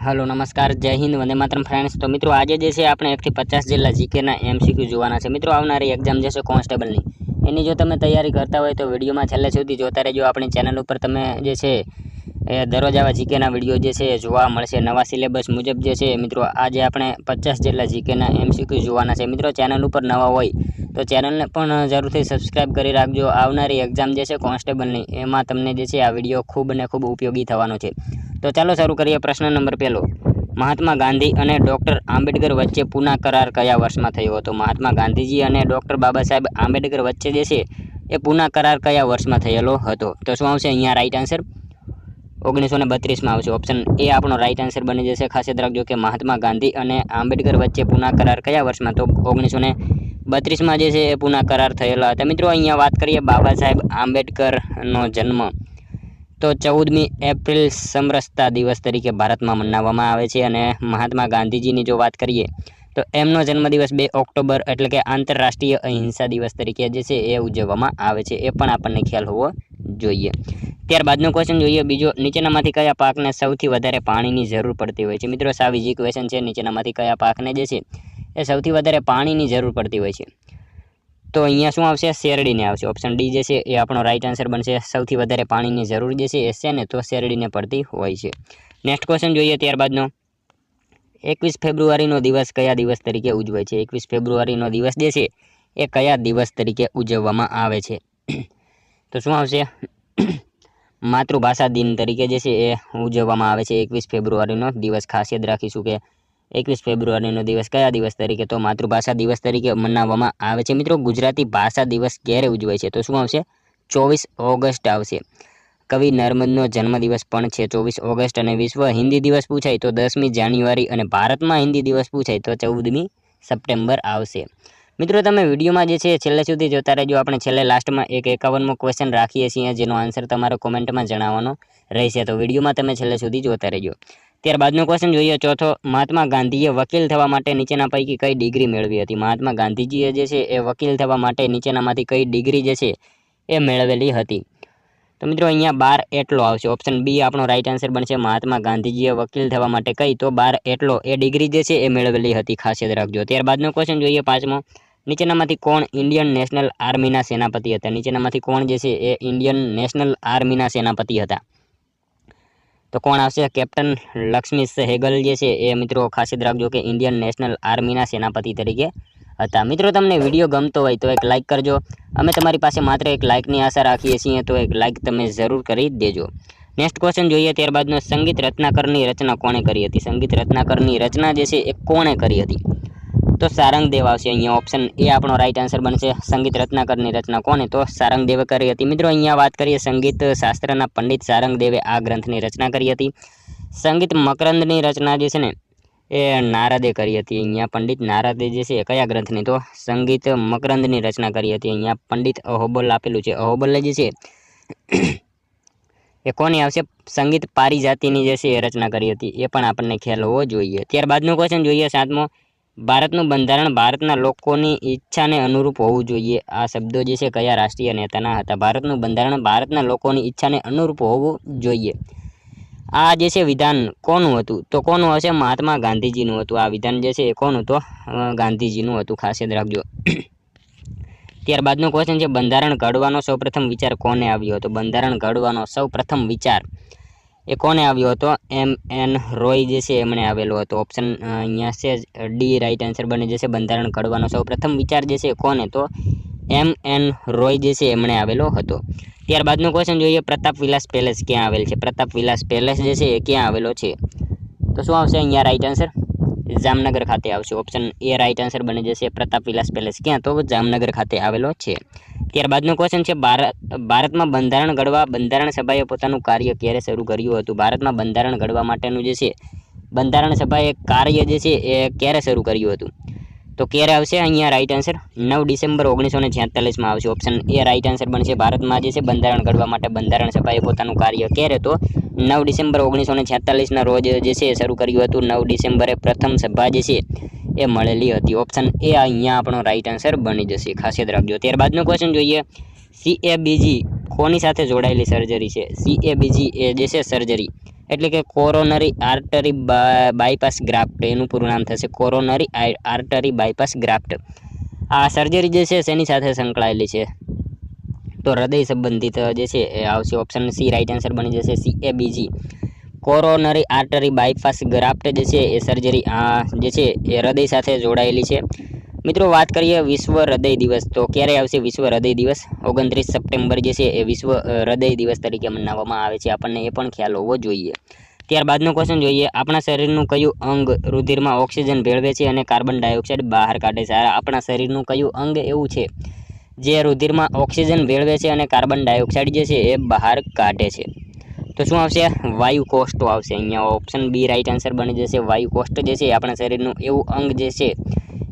Hello नमस्कार जय Hind Vande Mataram friends. तो मित्रों आज जे આપણે 1 થી 50 જેટલા જીકેના એમસીક્યુ જોવાના છે। મિત્રો આવનારી એક્ઝામ જે છે કોન્સ્ટેબલની એની જો તમે તૈયારી કરતા હોય તો વિડીયોમાં છેલ્લે સુધી જોતા રહેજો। આપણી ચેનલ ઉપર તમે જે છે દરરોજ આવા જીકેના વિડીયો જે છે જોવા મળશે નવા સિલેબસ મુજબ જે છે। મિત્રો આજે આપણે 50 જેટલા જીકેના એમસીક્યુ જોવાના છે। મિત્રો ચેનલ ઉપર નવા હોય તો ચેનલને પણ જરૂરથી સબસ્ક્રાઇબ કરી રાખજો। આવનારી એક્ઝામ જે છે કોન્સ્ટેબલની એમાં તમને જે છે આ વિડીયો ખૂબ ને ખૂબ ઉપયોગી થવાનો છે। तो चलो शुरू करिए। प्रश्न नंबर पहलो, महात्मा गांधी और डॉक्टर आंबेडकर वच्चे पुना करार कया वर्ष में थयो हतो? महात्मा गांधीजी और डॉक्टर बाबा साहेब आंबेडकर वच्चे जे छे ए पुना करार कया वर्ष में थयेलो हतो? तो शुं आवशे अहींया राइट आंसर 1932 में आवशे। ऑप्शन ए आपणो राइट आंसर बनी जशे। खास याद राखजो कि महात्मा गांधी और आंबेडकर वच्चे पुना करार कया वर्ष में? तो 1932 में जे छे ए पुना करार थयेला हता। मित्रों अहींया वात करीए बाबा साहेब आंबेडकरनो जन्म तो 14 एप्रिल समरसता दिवस तरीके भारत में मनाववामां आवे छे। अने महात्मा गांधीजी की जो बात करिए तो एमनो जन्मदिवस 2 ऑक्टोबर एटले के आंतरराष्ट्रीय अहिंसा दिवस तरीके जे छे ए उजववामां आवे छे। ए पण आपणने ख्याल होवो जोईए। त्यारबादनो क्वेश्चन जोईए बीजो, नीचेनामांथी कया पाकने सौथी वधारे पाणीनी जरूर पड़ती होय छे? मित्रों साव इजी क्वेश्चन छे। नीचेनामांथी कया पाकने जे छे ए सौथी वधारे पाणीनी जरूर पड़ती होय छे? तो अहींया शुं आवशे? शेरडीने आवशे। ऑप्शन डी जे छे ए आपणो राइट आंसर बनशे। सौथी वधारे पाणीनी जरूर जे छे ए शेने तो शेरडीने पड़ती होय छे। नेक्स्ट क्वेश्चन जोईए त्यारबादनो, 21 फेब्रुआरीनो दिवस कया दिवस तरीके उजवाय छे? 21 फेब्रुआरीनो दिवस जे छे ए कया दिवस तरीके उजववामां आवे छे? तो शुं आवशे? मातृभाषा दिन तरीके जे छे ए उजववामां आवे छे 21 फेब्रुआरीनो दिवस। खास याद राखीशुं के 21 फेब्रुआरीनो दिवस कया दिवस तरीके? तो मातृभाषा दिवस तरीके मनाववामां आवे छे। मित्रों गुजराती भाषा दिवस क्यारे उजवाय छे? तो शुं आवशे? 24 ऑगस्ट आवशे। कवि नर्मदनो जन्मदिवस पण छे 24 ऑगस्ट। अने विश्व हिंदी दिवस पूछाय तो 10मी जान्युआरी अने भारतमां हिंदी दिवस पूछाय तो 14मी सप्टेम्बर आवशे। मित्रों तमे विडियोमां जे छे छेल्ले सुधी जोता रहेजो। આપણે છેલ્લે લાસ્ટમાં એક 51મો ક્વેશ્ચન રાખીએ છીએ જેનો આન્સર તમારે કોમેન્ટમાં જણાવવાનો રહેશે। તો વિડિયોમાં તમે છેલ્લે સુધી જોતા રહેજો। ત્યારબાદનો ક્વેશ્ચન જોઈએ ચોથો, महात्मा गांधीए वकील थवा माटे नीचेना पैकी कई डिग्री मेळवी हती? महात्मा गांधीजीए जे छे ए वकील थवा माटे नीचेनामांथी कई डिग्री जे छे ए मेळवेली हती? तो मित्रों अहींया 12 एटलो आवशे। ऑप्शन बी आपणो राइट आंसर बनशे। महात्मा गांधीजीए वकील थवा माटे कई? तो 12 एटलो ए डिग्री जे छे ए मेळवेली हती। खास याद राखजो। त्यारबादनो क्वेश्चन જોઈએ પાંચમો, नीचेनामांथी कोण इंडियन नेशनल आर्मीना सेनापति हता? नीचेनामांथी कोण जे छे ए इंडियन नेशनल आर्मीना सेनापति हता? तो कोण आवशे? कैप्टन लक्ष्मी सहगल जे छे ए मित्रों खास याद राखजो कि इंडियन नेशनल आर्मीना सेनापति तरीके हता। मित्रों तमने विडियो गमतो होय तो एक लाइक करजो। अमे तमारी पासे मात्र एक लाइकनी आशा राखीए छीए तो एक लाइक तमे जरूर करी देजो। नेक्स्ट क्वेश्चन જોઈએ ત્યારબાદનો, संगीत रत्नाकरनी रचना कोणे करी हती? संगीत रत्नाकरनी रचना जे छे ए कोणे करी हती? तो सारंगदेव आवशे। अहींया ऑप्शन ए आपणो राइट आंसर बनशे। संगीत रत्नाकरनी रचना कोणे? तो सारंगदेवे करी हती। मित्रों अहींया वात करीए संगीत शास्त्रना पंडित सारंगदेवे आ ग्रंथनी रचना करी हती। संगीत मकरंदनी रचना जे छे ने ए नारदे करी हती। अहींया पंडित नारदे जे छे कया ग्रंथनी? तो संगीत मकरंदनी रचना करी हती। अहींया पंडित अहोबल आपेલું છે। अहोबले जे छे ए कोनी आवशे? संगीत पारिजातीनी जे छे ए रचना करी हती। ए पण आपणने ख्याल होवो जोईए। त्यारबादनो क्वेश्चन જોઈએ સાતમો, भारतનું બંધારણ ભારતના લોકોની ઈચ્છાને અનુરૂપ હોવું જોઈએ। આ શબ્દો જે છે કયા રાષ્ટ્રીય નેતાના હતા? ભારતનું બંધારણ ભારતના લોકોની ઈચ્છાને અનુરૂપ હોવું જોઈએ। આ જે છે વિધાન કોનું હતું? તો કોનું હશે? મહાત્મા ગાંધીજીનું હતું। આ વિધાન જે છે એ કોનું? તો ગાંધીજીનું હતું। ખાસ યાદ રાખજો। ત્યારબાદનો ક્વેશ્ચન છે, બંધારણ ઘડવાનો સૌપ્રથમ વિચાર કોને આવ્યો હતો? બંધારણ ઘડવાનો સૌપ્રથમ વિચાર એ કોને આવ્યો હતો? M.N. રોય જે છે એમણે આવેલો હતો। ઓપ્શન અહીંયા છે ડી રાइट આન્સર બની જશે। બંધારણ ઘડવાનો સૌપ્રથમ વિચાર જે છે કોને? તો M.N. રોય જે છે એમણે આવેલો હતો। ત્યારબાદનો ક્વેશ્ચન જોઈએ, પ્રતાપ વિલાસ પેલેસ ક્યાં આવેલ છે? પ્રતાપ વિલાસ પેલેસ જે છે એ ક્યાં આવેલો છે? તો શું આવશે અહીંયા રાइट આન્સર? જામનગર ખાતે આવશે। ઓપ્શન એ રાइट આન્સર બની જશે। પ્રતાપ વિલાસ પેલેસ ક્યાં? તો જામનગર ખાતે આવેલો છે। ત્યારબાદનો ક્વેશ્ચન છે, ભારતમાં બંધારણ ઘડવા બંધારણ સભાએ પોતાનું કાર્ય ક્યારે શરૂ કર્યું હતું? ભારતમાં બંધારણ ઘડવા માટેનું જે છે બંધારણ સભાએ કાર્ય જે છે એ ક્યારે શરૂ કર્યું હતું? તો ક્યારે આવશે અહીંયા રાइट આન્સર? 9 ડિસેમ્બર 1946 માં આવશે। ઓપ્શન એ રાइट આન્સર બનશે। ભારતમાં જે છે બંધારણ ઘડવા માટે બંધારણ સભાએ પોતાનું કાર્ય ક્યારે? તો 9 ડિસેમ્બર 1946 ના રોજ જે છે શરૂ કર્યું હતું। 9 ડિસેમ્બરે પ્રથમ સભા જે છે એ મળેલી હતી। ઓપ્શન એ અહીંયા આપણો રાइट આન્સર બની જશે। ખાસ યાદ રાખજો। ત્યારબાદનો ક્વેશ્ચન જોઈએ, CABG કોની સાથે જોડાયેલી સર્જરી છે? CABG એ જે છે સર્જરી એટલે કે કોરોનરી આર્ટરી બાયપાસ ગ્રાફ્ટ, એનું પૂરું નામ થશે કોરોનરી આર્ટરી બાયપાસ ગ્રાફ્ટ. આ સર્જરી જે છે શેની સાથે સંકળાયેલી છે? તો હૃદય સંબંધિત જે છે એ આવશે. ઓપ્શન સી રાઈટ આન્સર બની જશે, CABG coronary artery bypass graft જે છે એ સર્જરી જે છે એ હૃદય સાથે જોડાયેલી છે. મિત્રો વાત કરીએ વિશ્વ હૃદય દિવસ, તો ક્યારે આવશે વિશ્વ હૃદય દિવસ? 29 સપ્ટેમ્બર જે છે એ વિશ્વ હૃદય દિવસ તરીકે મનાવવામાં આવે છે. આપણને એ પણ ખ્યાલ હોવો જોઈએ. ત્યારબાદનો ક્વેશ્ચન જોઈએ, આપણા શરીરનું કયું અંગ રુધિરમાં ઓક્સિજન ભેળવે છે અને કાર્બન ડાયોક્સાઇડ બહાર કાઢે છે? આપણા શરીરનું કયું અંગ એવું છે જે રુધિરમાં ઓક્સિજન ભેળવે છે અને કાર્બન ડાયોક્સાઇડ જે છે એ બહાર કાઢે છે? તો શું આવશે? વાયુ કોષ્ટો આવશે. અહીંયા ઓપ્શન બી રાઈટ આન્સર બની જશે. વાયુ કોષ્ટ જે છે આપણા શરીરનું એવું અંગ જે છે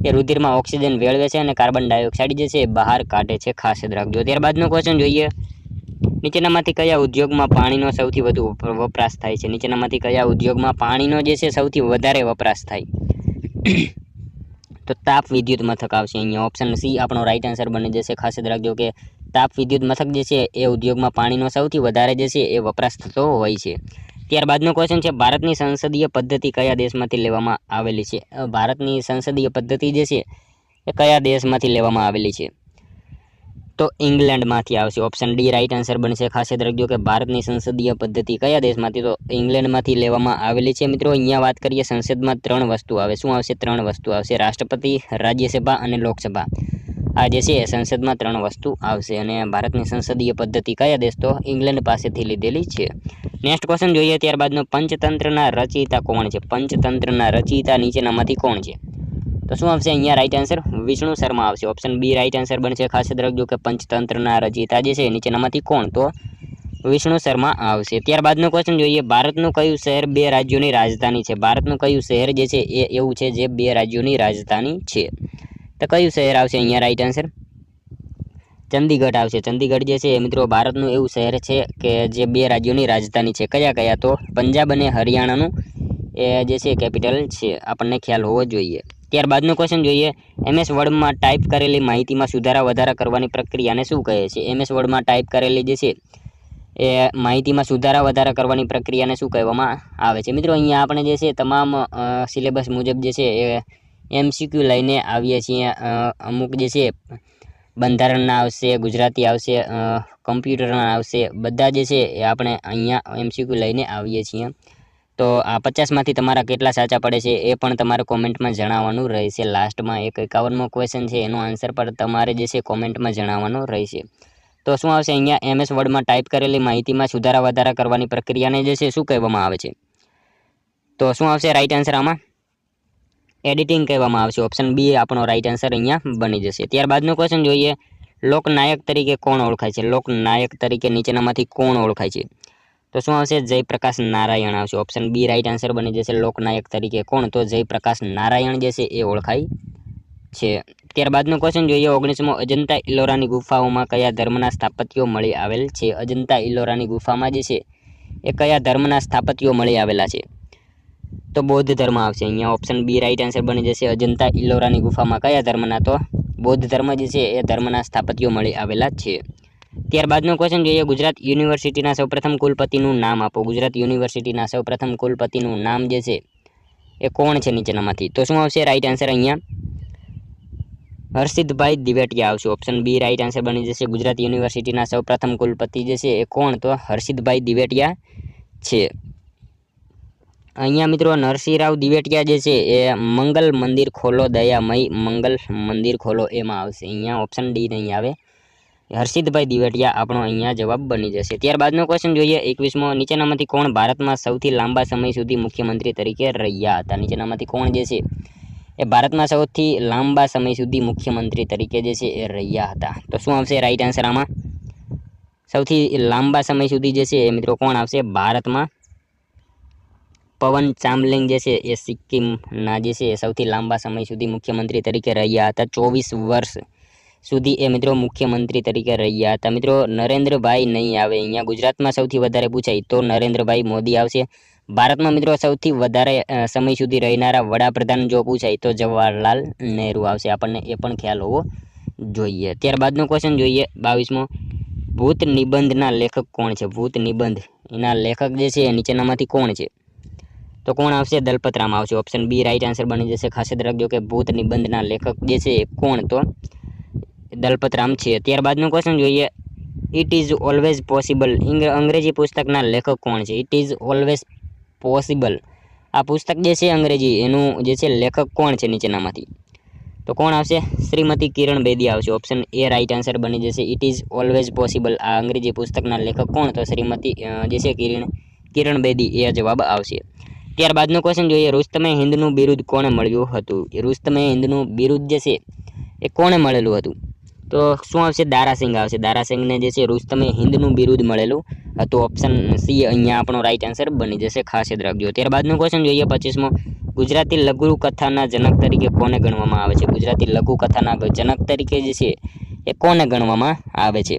એ રુધિરમાં ઓક્સિજન ભેળવે છે અને કાર્બન ડાયોક્સાઇડ જે છે એ બહાર કાઢે છે. ખાસ યાદ રાખજો. ત્યારબાદનો ક્વેશ્ચન જોઈએ, નીચેનામાંથી કયા ઉદ્યોગમાં પાણીનો સૌથી વધુ વપરાશ થાય છે? નીચેનામાંથી કયા ઉદ્યોગમાં પાણીનો જે છે સૌથી વધારે વપરાશ થાય? તો તાપ વિદ્યુત મથક આવશે. અહીંયા ઓપ્શન સી આપણો રાઈટ આન્સર બની જશે. ખાસ યાદ રાખજો કે તાપ વિદ્યુત મથક જે છે એ ઉદ્યોગમાં પાણીનો સૌથી વધારે જે છે એ વપરાશ થતો હોય છે. ત્યારબાદનો ક્વેશ્ચન છે, ભારતની સંસદીય પદ્ધતિ કયા દેશમાંથી લેવામાં આવેલી છે? ભારતની સંસદીય પદ્ધતિ જે છે એ કયા દેશમાંથી લેવામાં આવેલી છે? તો ઇંગ્લેન્ડમાંથી આવશે. ઓપ્શન ડી રાઈટ આન્સર બનશે. ખાસ યાદ રાખજો કે ભારતની સંસદીય પદ્ધતિ કયા દેશમાંથી? તો ઇંગ્લેન્ડમાંથી લેવામાં આવેલી છે. મિત્રો અહીંયા વાત કરીએ સંસદમાં 3 વસ્તુ આવે. શું આવશે? 3 વસ્તુ આવશે. રાષ્ટ્રપતિ, રાજ્યસભા અને લોકસભા. આ જે છે સંસદમાં 3 વસ્તુ આવશે અને ભારતની સંસદીય પદ્ધતિ કયા દેશ? તો ઇંગ્લેન્ડ પાસેથી લીધેલી છે. નેક્સ્ટ ક્વેશ્ચન જોઈએ, ત્યારબાદનો પંચતંત્રના રચયિતા કોણ છે? પંચતંત્રના રચયિતા નીચેનામાંથી કોણ છે? તો શું આવશે અહીંયા રાઈટ આન્સર? વિષ્ણુ શર્મા આવશે. ઓપ્શન બી રાઈટ આન્સર બનશે. ખાસ યાદ રાખજો કે પંચતંત્રના રચયિતા જે છે નીચેનામાંથી કોણ? તો વિષ્ણુ શર્મા આવશે. ત્યારબાદનો ક્વેશ્ચન જોઈએ, ભારતનું કયું શહેર 2 રાજ્યોની રાજધાની છે? ભારતનું કયું શહેર જે છે એ એવું છે જે 2 રાજ્યોની રાજધાની છે? તો કયું શહેર આવશે અહીંયા રાઈટ આન્સર? ચંદીગઢ આવશે. ચંદીગઢ જે છે એ મિત્રો ભારતનું એવું શહેર છે કે જે 2 રાજ્યોની રાજધાની છે. કયા કયા? તો પંજાબ અને હરિયાણાનું એ જે છે કેપિટલ છે. આપણને ખ્યાલ હોવો જોઈએ. ત્યારબાદનો ક્વેશ્ચન જોઈએ, MS વર્ડમાં ટાઈપ કરેલી માહિતીમાં સુધારા વધારા કરવાની પ્રક્રિયાને શું કહે છે? MS વર્ડમાં ટાઈપ કરેલી જે છે એ માહિતીમાં સુધારા વધારા કરવાની પ્રક્રિયાને શું કહેવામાં આવે છે? મિત્રો અહીંયા આપણે જે છે તમામ સિલેબસ મુજબ જે છે એ MCQ લઈને આવીએ છીએ. અમુક જે છે બંધારણના આવશે, ગુજરાતી આવશે, કમ્પ્યુટરના આવશે, બધા જે છે એ આપણે અહીંયા MCQ લઈને આવીએ છીએ. તો આ 50માંથી તમારા કેટલા સાચા પડે છે એ પણ તમારે કોમેન્ટમાં જણાવવાનું રહેશે. લાસ્ટમાં એક 51મો ક્વેશ્ચન છે એનો આન્સર પર તમારે જે છે કોમેન્ટમાં જણાવવાનો રહેશે. તો શું આવશે અહીંયા? MS વર્ડમાં ટાઈપ કરેલી માહિતીમાં સુધારા વધારા કરવાની પ્રક્રિયાને જે છે શું કહેવામાં આવે છે? તો શું આવશે રાઈટ આન્સર આમાં? એડિટિંગ કહેવામાં આવશે. ઓપ્શન બી આપણો રાઈટ આન્સર અહીંયા બની જશે. ત્યારબાદનો ક્વેશ્ચન જોઈએ, લોકનાયક તરીકે કોણ ઓળખાય છે? લોકનાયક તરીકે નીચેનામાંથી કોણ ઓળખાય છે? તો શું આવશે? જયપ્રકાશ નારાયણ આવશે. ઓપ્શન બી રાઈટ આન્સર બની જશે. લોકનાયક તરીકે કોણ? તો જયપ્રકાશ નારાયણ જે છે એ ઓળખાય છે. ત્યારબાદનો ક્વેશ્ચન જોઈએ, 19મો અજંતા ઇલોરાની ગુફાઓમાં કયા ધર્મના સ્થાપત્યો મળી આવેલ છે? અજંતા ઇલોરાની ગુફામાં જે છે એ કયા ધર્મના સ્થાપત્યો મળી આવેલા છે? તો બૌદ્ધ ધર્મ આવશે. અહીંયા ઓપ્શન બી રાઈટ આન્સર બની જશે. અજંતા ઇલોરાની ગુફામાં કયા ધર્મના? તો બૌદ્ધ ધર્મ જે છે એ ધર્મના સ્થાપત્યો મળી આવેલા છે. ત્યારબાદનો ક્વેશ્ચન જોઈએ, ગુજરાત યુનિવર્સિટીના સૌપ્રથમ કુલપતિનું નામ આપો. ગુજરાત યુનિવર્સિટીના સૌપ્રથમ કુલપતિનું નામ જે છે એ કોણ છે નીચેનામાંથી? તો શું આવશે રાઈટ આન્સર અહીંયા? હર્ષિતભાઈ દિવેટિયા આવશે. ઓપ્શન બી રાઈટ આન્સર બની જશે. ગુજરાત યુનિવર્સિટીના સૌપ્રથમ કુલપતિ જે છે એ કોણ? તો હર્ષિતભાઈ દિવેટિયા છે. અહીંયા મિત્રો નરસિંહરાવ દિવેટિયા જે છે એ મંગલ મંદિર ખોલો દયામય મંગલ મંદિર ખોલો એમાં આવશે. અહીંયા ઓપ્શન ડી નહીં આવે. હર્ષિતભાઈ દિવેટિયા આપણો અહીંયા જવાબ બની જશે. ત્યારબાદનો ક્વેશ્ચન જોઈએ, 21મો, નીચેનામાંથી કોણ ભારતમાં સૌથી લાંબા સમય સુધી મુખ્યમંત્રી તરીકે રહ્યા હતા? નીચેનામાંથી કોણ જે છે એ ભારતમાં સૌથી લાંબા સમય સુધી મુખ્યમંત્રી તરીકે જે છે એ રહ્યા હતા? તો શું આવશે રાઈટ આન્સર આમાં? સૌથી લાંબા સમય સુધી જે છે એ મિત્રો કોણ આવશે? ભારતમાં પવન ચામલિંગ જે છે એ સિક્કિમના જે છે એ સૌથી લાંબા સમય સુધી મુખ્યમંત્રી તરીકે રહ્યા હતા. 24 વર્ષ સુધી એ મિત્રો મુખ્યમંત્રી તરીકે રહ્યા હતા. મિત્રો નરેન્દ્રભાઈ નહીં આવે. અહીંયા ગુજરાતમાં સૌથી વધારે પૂછાય તો નરેન્દ્રભાઈ મોદી આવશે. ભારતમાં મિત્રો સૌથી વધારે સમય સુધી રહેનારા વડાપ્રધાન જો પૂછાય તો જવાહરલાલ નહેરુ આવશે. આપણને એ પણ ખ્યાલ હોવો જોઈએ. ત્યારબાદનો ક્વેશ્ચન જોઈએ, 22મો, ભૂત નિબંધના લેખક કોણ છે? ભૂત નિબંધ એના લેખક જે છે એ નીચેનામાંથી કોણ છે? તો કોણ આવશે? દલપતરામ આવશે. ઓપ્શન બી રાઈટ આન્સર બની જશે. ખાસ યાદ રાખજો કે ભૂત નિબંધના લેખક જે છે એ કોણ? તો દલપતરામ છે. ત્યારબાદનો ક્વેશ્ચન જોઈએ. ઇટ ઇઝ ઓલવેઝ પોસિબલ અંગ્રેજી પુસ્તકના લેખક કોણ છે? ઇટ ઇઝ ઓલવેઝ પોસિબલ આ પુસ્તક જે છે અંગ્રેજી એનું જે છે લેખક કોણ છે નીચેનામાંથી? તો કોણ આવશે? શ્રીમતી કિરણ બેદી આવશે. ઓપ્શન એ રાઈટ આન્સર બની જશે. ઇટ ઇઝ ઓલવેઝ પોસિબલ આ અંગ્રેજી પુસ્તકના લેખક કોણ? તો શ્રીમતી જે છે કિરણ બેદી એ જવાબ આવશે. ત્યારબાદનો ક્વેશ્ચન જોઈએ. રુસ્તમે હિન્દનું બિરુદ કોને મળ્યું હતું? રુસ્તમે હિન્દનું બિરુદ જે છે એ કોને મળેલું હતું? તો શું આવશે? દારાસિંઘ આવશે. દારાસિંઘને જે છે રુસ્તમે હિન્દનું બિરુદ મળેલું હતું. ઓપ્શન સી અહીંયા આપણો રાઈટ આન્સર બની જશે. ખાસ યાદ રાખજો. ત્યારબાદનો ક્વેશ્ચન જોઈએ 25મો. ગુજરાતી લઘુકથાના જનક તરીકે કોને ગણવામાં આવે છે? ગુજરાતી લઘુકથાના જનક તરીકે જે છે એ કોને ગણવામાં આવે છે?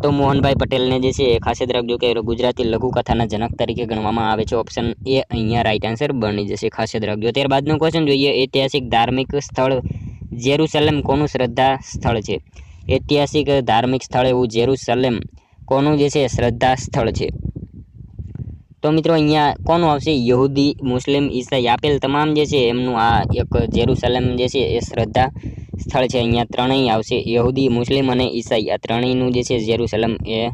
તો મોહનભાઈ પટેલને જે છે ખાસ યાદ રાખજો કે ગુજરાતી લઘુકથાના જનક તરીકે ગણવામાં આવે છે. ઓપ્શન એ અહીંયા રાઈટ આન્સર બની જશે. ખાસ યાદ રાખજો. ત્યારબાદનો ક્વેશ્ચન જોઈએ. ઐતિહાસિક ધાર્મિક સ્થળ જેરુસલેમ કોનું શ્રદ્ધા સ્થળ છે? ઐતિહાસિક ધાર્મિક સ્થળ એવું જેરુસલેમ કોનું જે છે શ્રદ્ધા સ્થળ છે? તો મિત્રો અહીંયા કોનું આવશે? યહૂદી, મુસ્લિમ, ઈસાઈ આપેલ તમામ જે છે એમનું આ એક જેરુસલેમ જે છે એ શ્રદ્ધા સ્થળ છે. અહીંયા ત્રણેય આવશે. યહૂદી, મુસ્લિમ અને ઈસાઈ આ ત્રણેયનું જે છે જેરુસલેમ એ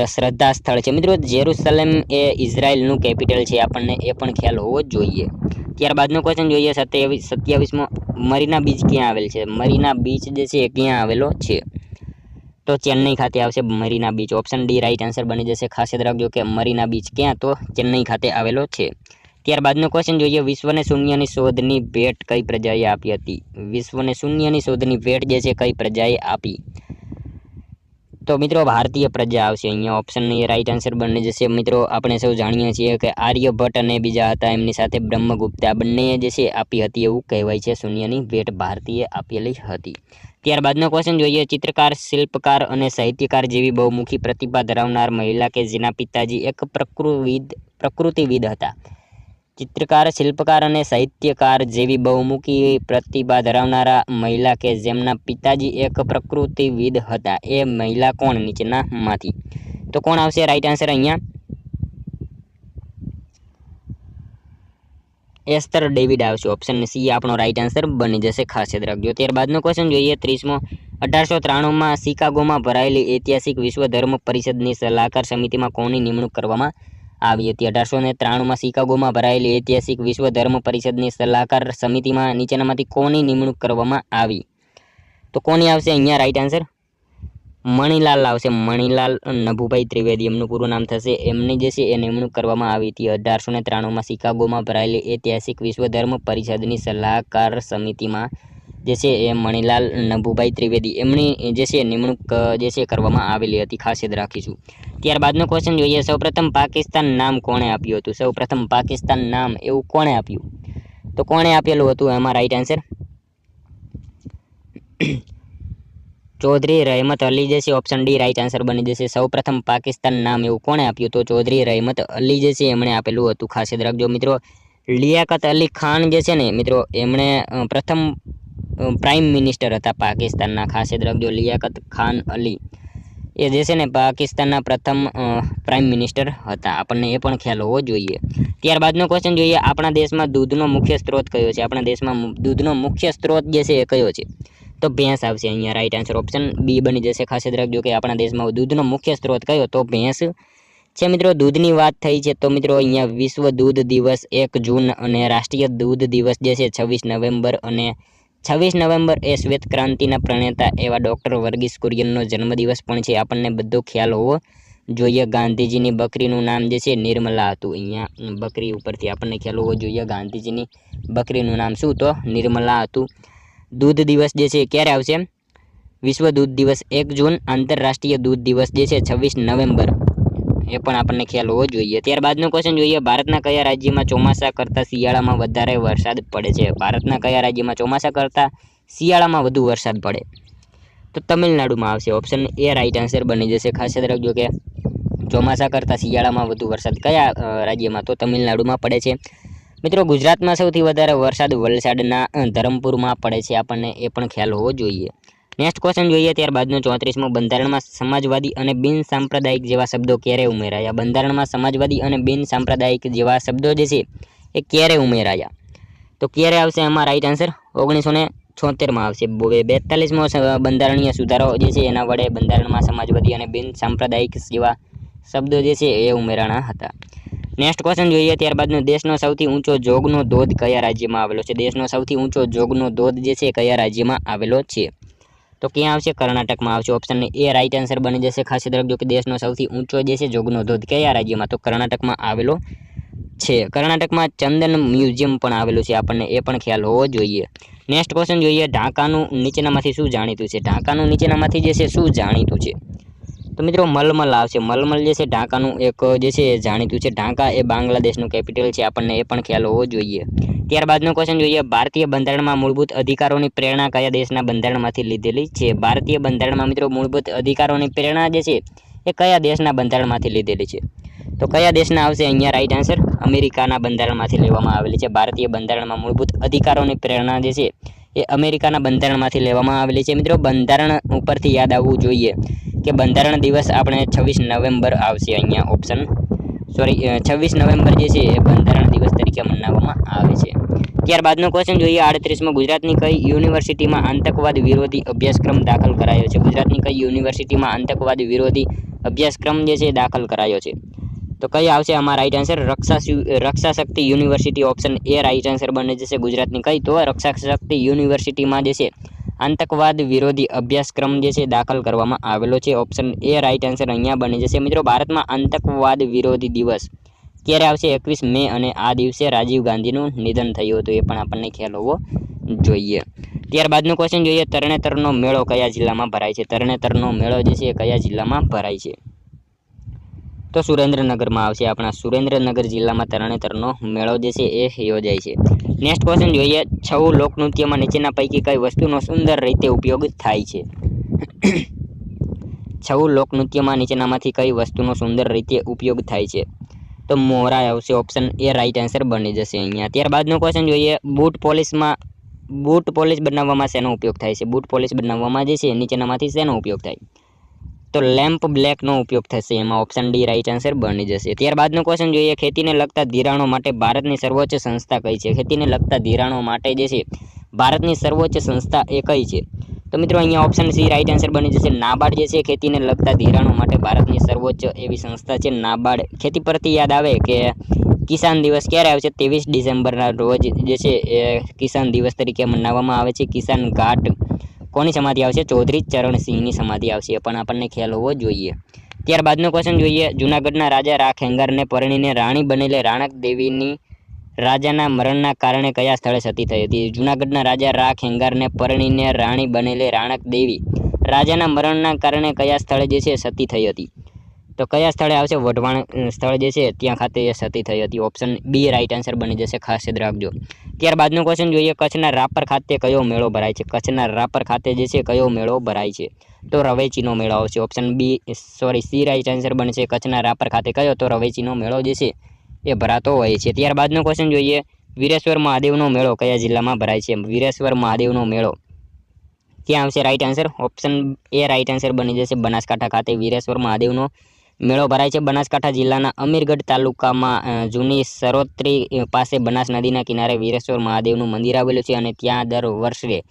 શ્રદ્ધા સ્થળ છે. મિત્રો જેરુસલેમ એ ઇઝરાયલનું કેપિટલ છે. આપણને એ પણ ખ્યાલ હોવો જોઈએ. ત્યારબાદનો ક્વેશ્ચન જોઈએ 27મો. મરીના બીચ ક્યાં આવેલ છે? મરીના બીચ જે છે એ ક્યાં આવેલો છે? તો ચેન્નઈ ખાતે આવશે Marina beach. Option D right answer બની જશે. ખાસ યાદ રાખજો કે મરીના બીચ ક્યાં? તો ચેન્નઈ ખાતે આવેલો છે. ત્યારબાદનો ક્વેશ્ચન જોઈએ. વિશ્વને શૂન્યની શોધની ભેટ કઈ પ્રજાએ આપી હતી? વિશ્વને શૂન્યની શોધની ભેટ જે છે કઈ પ્રજાએ આપી? તો મિત્રો ભારતીય પ્રજા આવશે અહીંયા. ઓપ્શન એ રાઈટ આન્સર બની જશે. મિત્રો આપણે સૌ જાણીએ છીએ કે આર્યભટ્ટ અને બીજા હતા એમની સાથે બ્રહ્મગુપ્ત આ બંને જે છે આપી હતી એવું કહેવાય છે. શૂન્યની ભેટ ભારતીય આપેલી હતી. ત્યારબાદનો ક્વેશ્ચન જોઈએ. ચિત્રકાર, શિલ્પકાર અને સાહિત્યકાર જેવી બહુમુખી પ્રતિભા ધરાવનાર મહિલા કે જેના પિતાજી એક પ્રકૃતિવિદ હતા. ચિત્રકાર, શિલ્પકાર અને સાહિત્યકાર જેવી બહુમુખી પ્રતિભા ધરાવનારા મહિલા કે જેમના પિતાજી એક પ્રકૃતિવિદ હતા એ મહિલા કોણ નીચેનામાંથી? તો કોણ આવશે રાઈટ આન્સર અહીંયા? એસ્તર ડેવિડ આવશે. ઓપ્શન સી આપણો રાઈટ આન્સર બની જશે. ખાસ યાદ રાખજો. ત્યારબાદનો ક્વેશ્ચન જોઈએ 30મો. 1893માં શિકાગોમાં ભરાયેલી ઐતિહાસિક વિશ્વ ધર્મ પરિષદની સલાહકાર સમિતિમાં કોની નિમણૂક કરવામાં આવી હતી? 1893માં શિકાગોમાં ભરાયેલી ઐતિહાસિક વિશ્વ ધર્મ પરિષદની સલાહકાર સમિતિમાં નીચેનામાંથી કોની નિમણૂક કરવામાં આવી? તો કોની આવશે અહીંયા રાઈટ આન્સર? મણીલાલ આવશે. મણીલાલ નભુભાઈ ત્રિવેદી એમનું પૂરું નામ થશે. એમની જે છે એ નિમણૂક કરવામાં આવી હતી 1893માં શિકાગોમાં ભરાયેલી ઐતિહાસિક વિશ્વ ધર્મ પરિષદની સલાહકાર સમિતિમાં જે છે એ મણીલાલ નભુભાઈ ત્રિવેદી એમની જે છે નિમણૂક જે છે કરવામાં આવેલી હતી. ખાસ યાદ રાખીશું. ત્યારબાદનો ક્વેશ્ચન જોઈએ. સૌપ્રથમ પાકિસ્તાન નામ કોણે આપ્યું હતું? સૌપ્રથમ પાકિસ્તાન નામ એવું કોણે આપ્યું? તો કોણે આપેલું હતું એમાં રાઈટ આન્સર? ચૌધરી રહેમત અલી જે છે. ઓપ્શન ડી રાઈટ આન્સર બની જશે. સૌપ્રથમ પાકિસ્તાન નામ એવું કોણે આપ્યું? તો ચૌધરી રહેમત અલી જે છે એમણે આપેલું હતું. ખાસ યાદ રાખજો મિત્રો. લિયાકત અલી ખાન જે છે ને મિત્રો એમણે પ્રથમ પ્રાઇમ મિનિસ્ટર હતા પાકિસ્તાનના. ખાસ યાદ રાખજો. લિયાકત ખાન અલી એ જે છે ને પાકિસ્તાનના પ્રથમ પ્રાઇમ મિનિસ્ટર હતા. આપણને એ પણ ખ્યાલ હોવો જોઈએ. ત્યારબાદનો ક્વેશ્ચન જોઈએ. આપણા દેશમાં દૂધનો મુખ્ય સ્ત્રોત કયો છે? આપણા દેશમાં દૂધનો મુખ્ય સ્ત્રોત જે છે એ કયો છે? તો ભેંસ આવશે અહીંયા રાઈટ આન્સર. ઓપ્શન બી બની જશે. ખાસ યાદ રાખજો કે આપણા દેશમાં દૂધનો મુખ્ય સ્ત્રોત કયો? તો ભેંસ છે. મિત્રો દૂધની વાત થઈ છે તો મિત્રો અહીંયા વિશ્વ દૂધ દિવસ 1 જૂન અને રાષ્ટ્રીય દૂધ દિવસ જે છે 26 નવેમ્બર અને 26 નવેમ્બર એ શ્વેત ક્રાંતિના પ્રણેતા એવા ડૉક્ટર વર્ગીસ કુરિયનનો જન્મદિવસ પણ છે. આપણને બધો ખ્યાલ હોવો જોઈએ. ગાંધીજીની બકરીનું નામ જે છે નિર્મલા હતું. અહીંયા બકરી ઉપરથી આપણને ખ્યાલ હોવો જોઈએ. ગાંધીજીની બકરીનું નામ શું? તો નિર્મલા હતું. દૂધ દિવસ જે છે ક્યારે આવશે? વિશ્વ દૂધ દિવસ 1 જૂન. આંતરરાષ્ટ્રીય દૂધ દિવસ જે છે 26 નવેમ્બર એ પણ આપણને ખ્યાલ હોવો જોઈએ. ત્યારબાદનો ક્વેશ્ચન જોઈએ. ભારતના કયા રાજ્યમાં ચોમાસા કરતાં શિયાળામાં વધારે વરસાદ પડે છે? ભારતના કયા રાજ્યમાં ચોમાસા કરતાં શિયાળામાં વધુ વરસાદ પડે? તો તમિલનાડુમાં આવશે. ઓપ્શન એ રાઈટ આન્સર બની જશે. ખાસ યાદ રાખજો કે ચોમાસા કરતાં શિયાળામાં વધુ વરસાદ કયા રાજ્યમાં? તો તમિલનાડુમાં પડે છે. મિત્રો ગુજરાતમાં સૌથી વધારે વરસાદ વલસાડના ધરમપુરમાં પડે છે. આપણને એ પણ ખ્યાલ હોવો જોઈએ. નેક્સ્ટ ક્વેશ્ચન જોઈએ ત્યારબાદનો 34મો, બંધારણમાં સમાજવાદી અને બિન સાંપ્રદાયિક જેવા શબ્દો ક્યારે ઉમેરાયા? બંધારણમાં સમાજવાદી અને બિન સાંપ્રદાયિક જેવા શબ્દો જે છે એ ક્યારે ઉમેરાયા? તો ક્યારે આવશે આમાં રાઈટ આન્સર? 1976માં આવશે. 42મો બંધારણીય સુધારો જે છે એના વડે બંધારણમાં સમાજવાદી અને બિન સાંપ્રદાયિક જેવા શબ્દો જે છે એ ઉમેરાણા હતા. નેક્સ્ટ ક્વેશ્ચન જોઈએ ત્યારબાદનો, દેશનો સૌથી ઊંચો જોગનો ધોધ કયા રાજ્યમાં આવેલો છે? દેશનો સૌથી ઊંચો જોગનો ધોધ જે છે કયા રાજ્યમાં આવેલો છે? તો ક્યાં આવશે? કર્ણાટકમાં આવશે. ઓપ્શન એ રાઈટ આન્સર બની જશે. ખાસ યાદ રાખજો કે દેશનો સૌથી ઊંચો જે છે જોગનો ધોધ કયા રાજ્યમાં? તો કર્ણાટકમાં આવેલો છે. કર્ણાટકમાં ચંદન મ્યુઝિયમ પણ આવેલું છે, આપણને એ પણ ખ્યાલ હોવો જોઈએ. નેક્સ્ટ ક્વેશ્ચન જોઈએ, ઢાકાનું નીચેનામાંથી શું જાણીતું છે? ઢાકાનું નીચેનામાંથી જે છે શું જાણીતું છે? તો મિત્રો મલમલ આવશે. મલમલ જે છે ઢાકાનું એક જે છે જાણીતું છે. ઢાકા એ બાંગ્લાદેશનું કેપિટલ છે, આપણને એ પણ ખ્યાલ હોવો જોઈએ. ત્યારબાદનો ક્વેશ્ચન જોઈએ, ભારતીય બંધારણમાં મૂળભૂત અધિકારોની પ્રેરણા કયા દેશના બંધારણમાંથી લીધેલી છે? ભારતીય બંધારણમાં મિત્રો મૂળભૂત અધિકારોની પ્રેરણા જે છે એ કયા દેશના બંધારણમાંથી લીધેલી છે? તો કયા દેશના આવશે અહીંયા રાઈટ આન્સર? અમેરિકાના બંધારણમાંથી લેવામાં આવેલી છે. ભારતીય બંધારણમાં મૂળભૂત અધિકારોની પ્રેરણા જે છે એ અમેરિકાના બંધારણમાંથી લેવામાં આવેલી છે. મિત્રો બંધારણ ઉપરથી યાદ આવવું જોઈએ કે બંધારણ દિવસ આપણે 26 નવેમ્બર આવશે અહીંયા ઓપ્શન 26 નવેમ્બર જે છે એ બંધારણ દિવસ તરીકે મનાવવામાં આવે છે. ત્યારબાદનો ક્વેશ્ચન જોઈએ, 38મો, ગુજરાતની કઈ યુનિવર્સિટીમાં આતંકવાદ વિરોધી અભ્યાસક્રમ દાખલ કરાયો છે? ગુજરાતની કઈ યુનિવર્સિટીમાં આતંકવાદ વિરોધી અભ્યાસક્રમ જે છે દાખલ કરાયો છે? તો કઈ આવશે આમાં right answer? Raksha Shakti university. Option A right answer બની જશે. ગુજરાતની કઈ? તો રક્ષા શક્તિ યુનિવર્સિટીમાં જે છે આતંકવાદ વિરોધી અભ્યાસક્રમ જે છે દાખલ કરવામાં આવેલો છે. ઓપ્શન એ રાઈટ આન્સર અહીંયા બની જશે. મિત્રો ભારતમાં આતંકવાદ વિરોધી દિવસ ક્યારે આવશે? 21 મે, અને આ દિવસે રાજીવ ગાંધીનું નિધન થયું હતું, એ પણ આપણને ખ્યાલ હોવો જોઈએ. ત્યારબાદનો ક્વેશ્ચન જોઈએ, તરણેતરનો મેળો કયા જિલ્લામાં ભરાય છે? તરણેતરનો મેળો જે છે કયા જિલ્લામાં ભરાય છે? તો સુરેન્દ્રનગરમાં આવશે. આપણા સુરેન્દ્રનગર જિલ્લામાં તરણેતરનો મેળો જે છે એ યોજાય છે. નેક્સ્ટ ક્વેશ્ચન જોઈએ, છઉ લોકનૃત્યમાં નીચેના પૈકી કઈ વસ્તુનો સુંદર રીતે ઉપયોગ થાય છે? છઉ લોકનૃત્યમાં નીચેનામાંથી કઈ વસ્તુનો સુંદર રીતે ઉપયોગ થાય છે? તો મોરા આવશે. ઓપ્શન એ રાઈટ આન્સર બની જશે અહીંયા. ત્યારબાદનો ક્વેશ્ચન જોઈએ, બૂટ પોલિશ બનાવવામાં શેનો ઉપયોગ થાય છે? બૂટ પોલિશ બનાવવામાં જે છે નીચેનામાંથી શેનો ઉપયોગ થાય? તો લેમ્પ બ્લેકનો ઉપયોગ થશે એમાં. ઓપ્શન ડી રાઈટ આન્સર બની જશે. ત્યારબાદનો ક્વેશ્ચન જોઈએ, ખેતીને લગતા ધિરાણો માટે ભારતની સર્વોચ્ચ સંસ્થા કઈ છે? ખેતીને લગતા ધિરાણો માટે જે છે ભારતની સર્વોચ્ચ સંસ્થા એ કઈ છે? તો મિત્રો અહીંયા ઓપ્શન સી રાઈટ આન્સર બની જશે. નાબાર્ડ જે છે ખેતીને લગતા ધિરાણો માટે ભારતની સર્વોચ્ચ એવી સંસ્થા છે નાબાર્ડ. ખેતી પરથી યાદ આવે કે કિસાન દિવસ ક્યારે આવશે? 23 ડિસેમ્બરના રોજ જે છે એ કિસાન દિવસ તરીકે મનાવવામાં આવે છે. કિસાન ઘાટ કોની સમાધિ આવશે? ચૌધરી ચરણસિંહની સમાધિ આવશે, એ પણ આપણને ખ્યાલ હોવો જોઈએ. ત્યારબાદનો ક્વેશ્ચન જોઈએ, જૂનાગઢના રાજા રાખેંગારને પરણીને રાણી બનેલી રાણક દેવીની રાજાના મરણના કારણે કયા સ્થળે સતી થઈ હતી? જૂનાગઢના રાજા રાખેંગારને પરણીને રાણી બનેલી રાણક દેવી રાજાના મરણના કારણે કયા સ્થળે જે છે સતી થઈ હતી? તો કયા સ્થળે આવશે? વઢવાણ સ્થળ જે છે ત્યાં ખાતે એ સતી થઈ હતી. ઓપ્શન બી રાઈટ આન્સર બની જશે. ખાસ યાદ રાખજો. ત્યારબાદનો ક્વેશ્ચન જોઈએ, કચ્છના રાપર ખાતે કયો મેળો ભરાય છે? કચ્છના રાપર ખાતે જે છે કયો મેળો ભરાય છે? તો રવેચીનો મેળો આવશે. ઓપ્શન સી રાઈટ આન્સર બનશે. કચ્છના રાપર ખાતે કયો? તો રવેચીનો મેળો જે છે એ ભરાતો હોય છે. ત્યારબાદનો ક્વેશ્ચન જોઈએ, વીરેશ્વર મહાદેવનો મેળો કયા જિલ્લામાં ભરાય છે? વીરેશ્વર મહાદેવનો મેળો ક્યાં આવશે? Right answer option A right answer બની જશે. બનાસકાંઠા ખાતે વીરેશ્વર મહાદેવનો મેળો ભરાય છે. બનાસકાંઠા જિલ્લાના અમીરગઢ તાલુકામાં જૂની સરોત્રી પાસે બનાસ નદીના કિનારે વીરેશ્વર મહાદેવનું મંદિર આવેલું છે, અને ત્યાં દર વર્ષે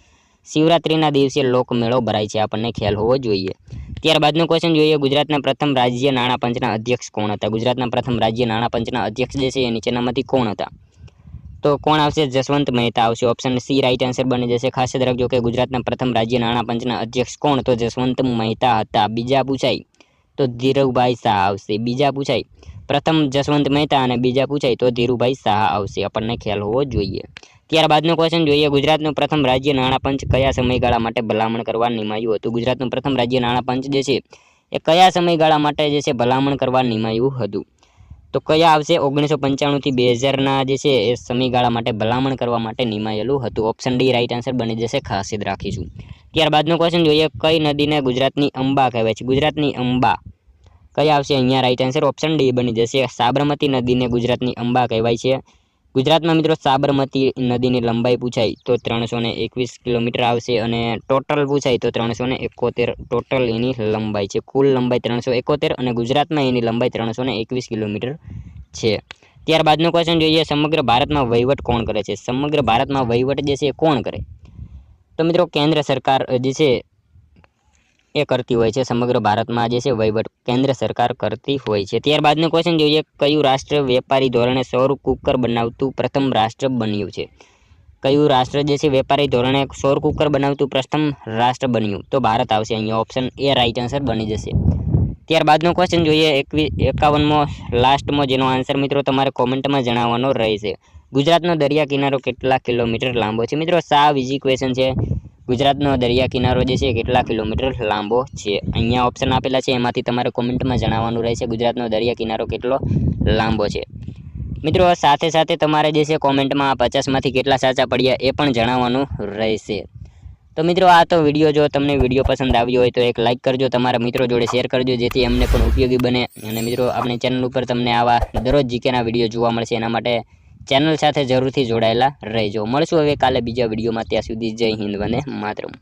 શિવરાત્રિના દિવસે લોકમેળો ભરાય છે, આપણને ખ્યાલ હોવો જોઈએ. ત્યારબાદનો ક્વેશ્ચન જોઈએ, ગુજરાતના પ્રથમ રાજ્ય નાણાં પંચના અધ્યક્ષ કોણ હતા? ગુજરાતના પ્રથમ રાજ્ય નાણાં પંચના અધ્યક્ષ જે છે એ નીચેનામાંથી કોણ હતા? તો કોણ આવશે? જસવંત મહેતા આવશે. ઓપ્શન સી રાઈટ આન્સર બની જશે. ખાસ યાદ રાખજો કે ગુજરાતના પ્રથમ રાજ્ય નાણાં પંચના અધ્યક્ષ કોણ? તો જસવંત મહેતા હતા. બીજા પૂછાય તો ધીરુભાઈ શાહ આવશે. બીજા પૂછાય પ્રથમ જસવંત મહેતા અને બીજા પૂછાય તો ધીરુભાઈ શાહ આવશે, આપણને ખ્યાલ હોવો જોઈએ. ત્યારબાદનો ક્વેશ્ચન જોઈએ, ગુજરાતનું પ્રથમ રાજ્ય નાણાં પંચ કયા સમયગાળા માટે ભલામણ કરવા નિમાયું હતું? ગુજરાતનું પ્રથમ રાજ્ય નાણાં પંચ જે છે એ કયા સમયગાળા માટે જે છે ભલામણ કરવા નિમાયું હતું? તો કયા આવશે? 1995 થી 2000ના જે છે એ સમયગાળા માટે ભલામણ કરવા માટે નિમાયેલું હતું. ઓપ્શન ડી રાઈટ આન્સર બની જશે. ખાસ યાદ રાખીશું. ત્યારબાદનો ક્વેશ્ચન જોઈએ, કઈ નદીને ગુજરાતની અંબા કહેવાય છે? ગુજરાતની અંબા કયા આવશે અહીંયા રાઈટ આન્સર? ઓપ્શન ડી બની જશે. સાબરમતી નદીને ગુજરાતની અંબા કહેવાય છે. ગુજરાતમાં મિત્રો સાબરમતી નદીની લંબાઈ પૂછાય તો 321 કિલોમીટર આવશે અને ટોટલ પૂછાય તો 371 ટોટલ એની લંબાઈ છે. કુલ લંબાઈ 371 અને ગુજરાતમાં એની લંબાઈ 321 કિલોમીટર છે. ત્યારબાદનો ક્વેશ્ચન જોઈએ, સમગ્ર ભારતમાં વહીવટ કોણ કરે છે? સમગ્ર ભારતમાં વહીવટ જે છે એ કોણ કરે? તો મિત્રો કેન્દ્ર સરકાર જે છે એ કરતી હોય છે. સમગ્ર ભારતમાં જે છે વહીવટ કેન્દ્ર સરકાર કરતી હોય છે. ત્યારબાદનો ક્વેશ્ચન જોઈએ, કયું રાષ્ટ્ર વેપારી ધોરણે સૌર કુકર બનાવતું પ્રથમ રાષ્ટ્ર બન્યું છે? કયું રાષ્ટ્ર જે છે વેપારી ધોરણે સૌર કુકર બનાવતું પ્રથમ રાષ્ટ્ર બન્યું? તો ભારત આવશે અહીંયા, ઓપ્શન એ રાઈટ આન્સર બની જશે. ત્યારબાદનો ક્વેશ્ચન જોઈએ 51મો લાસ્ટમાં, જેનો આન્સર મિત્રો તમારે કોમેન્ટમાં જણાવવાનો રહેશે. ગુજરાતનો દરિયા કિનારો કેટલા કિલોમીટર લાંબો છે? મિત્રો સાવ ઇઝી ક્વેશ્ચન છે. ગુજરાતનો દરિયા કિનારો જે છે કેટલા કિલોમીટર લાંબો છે? અહીંયા ઓપ્શન આપેલા છે, એમાંથી તમારે કોમેન્ટમાં જણાવવાનું રહેશે ગુજરાતનો દરિયા કિનારો કેટલો લાંબો છે. મિત્રો સાથે સાથે તમારે જે છે કોમેન્ટમાં 50માંથી કેટલા સાચા પડ્યા એ પણ જણાવવાનું રહેશે. તો મિત્રો આ તો વિડીયો, જો તમને વિડીયો પસંદ આવ્યો હોય તો એક લાઇક કરજો, તમારા મિત્રો જોડે શેર કરજો, જેથી એમને પણ ઉપયોગી બને. અને મિત્રો આપણી ચેનલ ઉપર તમને આવા દરરોજ જીકેના વિડીયો જોવા મળશે, એના માટે ચેનલ સાથે જરૂરથી જોડાયેલા રહેજો. મળશું હવે કાલે બીજા વિડીયોમાં. ત્યાં સુધી જય હિન્દ વંદે માતરમ.